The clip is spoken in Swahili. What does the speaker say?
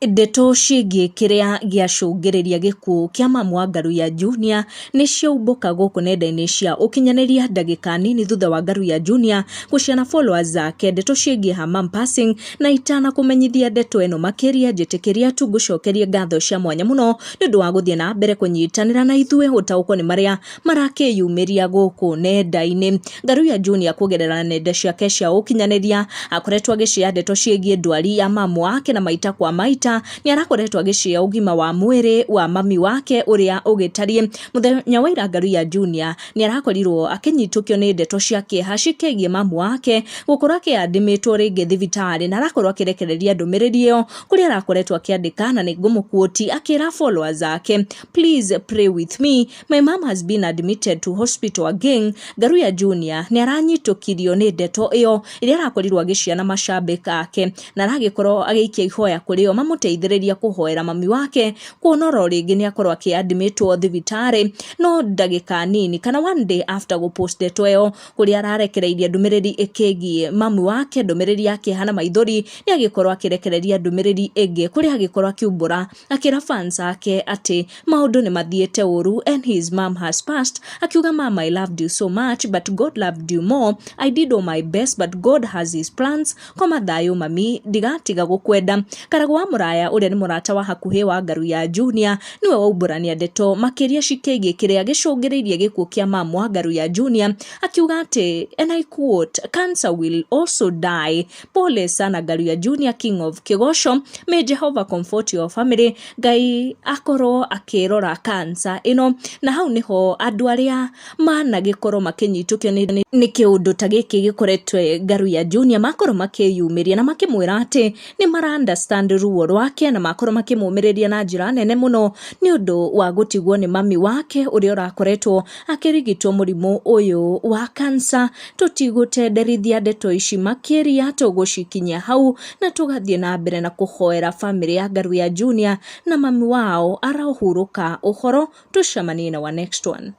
Ndeto ciĩgiĩ kĩrĩa gĩacũngĩrĩria gĩkuũ kĩa mamu wa Ngaruiya Junior nĩciaũmbũka gũkũ nenda-inĩ cia ũkinyanĩria ndagĩka nini thutha wa Ngaruiya Junior gũciara followers zake ndeto ciĩgiĩ her mom passing, na itana kũmenyithia ndeto ĩno makĩria njĩtĩkĩria tu ngũcokerie ngatho cia mwanya mũno nĩũndũ wa gũthiĩ na mbere kũnyitanĩra na ithuĩ gũtaũkwo nĩ marĩa marakĩyumĩria gũkũ nenda-inĩ. Ngaruiya Junior kũgerera nenda ciake cia ũkinyanĩria akoretwo agĩcĩa ndeto ciĩgiĩ ndwari ya mamu wake, na maita kwa maita ni arakoretwo agĩcĩa ũgima wa mwĩrĩ wa mami wake ũrĩa ũgĩtariĩ. Mũthenya wa ira Ngaruiya Junior ni arakorirwo akĩnyitũkio nĩ ndeto cia kĩeha cikĩgiĩ mamu wake gũkorwo akĩandĩmĩtwo rĩngĩ thibitarĩ, na arakorwo akĩrekereria ndũmĩrĩri ĩyo kũrĩa arakoretwo akĩandĩka, na nĩ ngũmũkuoti akĩra followers zake, please pray with me, my mom has been admitted to hospital again. Ngaruiya Junior ni aranyitũkirio nĩ ndeto ĩyo iria arakorirwo agĩcĩa na macambĩka ake, na aragĩkorwo agĩikia ihoya kũrĩ o mamũteithĩrĩria kũhoera mami wake kuona oro rĩngĩ nĩ akorwo akĩandĩmĩtwo thibitarĩ. No ndagĩka nini kana one day after gũpost ndeto ĩyo kũrĩa ararekereirie ndũmĩrĩri ĩkĩgiĩ mami wake, ndũmĩrĩri yake hana maithori, nĩ agĩkorwo akĩrekereria ndũmĩrĩri ĩngĩ kũrĩa agĩkorwo akiumbũra akĩra fans ake atĩ maũndũ nĩ mathiĩte ũru and his mom has passed, akiuga mama, I loved you so much but God loved you more, I did all my best but God has his plans, koma thayũ mami, ndigatiga gũkwenda. Karagũ wa Mũraya ũrĩa nĩ mũrata wa hakuhĩ wa Ngaruiya Junior niwe waumbũrania ndeto makĩria cikĩgiĩ kĩrĩa gĩcũngĩrĩirie gĩkuũ kĩa mamu wa Ngaruiya Junior, akiuga atĩ and I quote, cancer will also die, pole sana Ngaruiya Junior, king of Kĩgosho, may Jehovah comfort your family, Ngai akorwo akĩrora cancer ĩno. Na hau nĩho andũ arĩa managĩkorwo makĩnyitũkio nĩ kĩũndũ ta gĩkĩ gĩkoretwo Ngaruiya Junior makorwo makĩyumĩria na makĩmwĩra atĩ nĩ mara understand ruo rwake, na makorwo makĩmũmĩrĩria na njĩra nene mũno nĩ ũndũ wa gũtigwo nĩ mami wake ũrĩa ũrakoretwo akĩrigitwo mũrimũ ũyũ wa cancer. Tũtigũtenderithia ndeto ici makĩria, tũgũcikinyia hau na tũgathiĩ na mbere na kũhoera famĩlĩ ya Ngaruiya Junior na mami wao arohurũka ũhoro. Tucemanie na wa next one.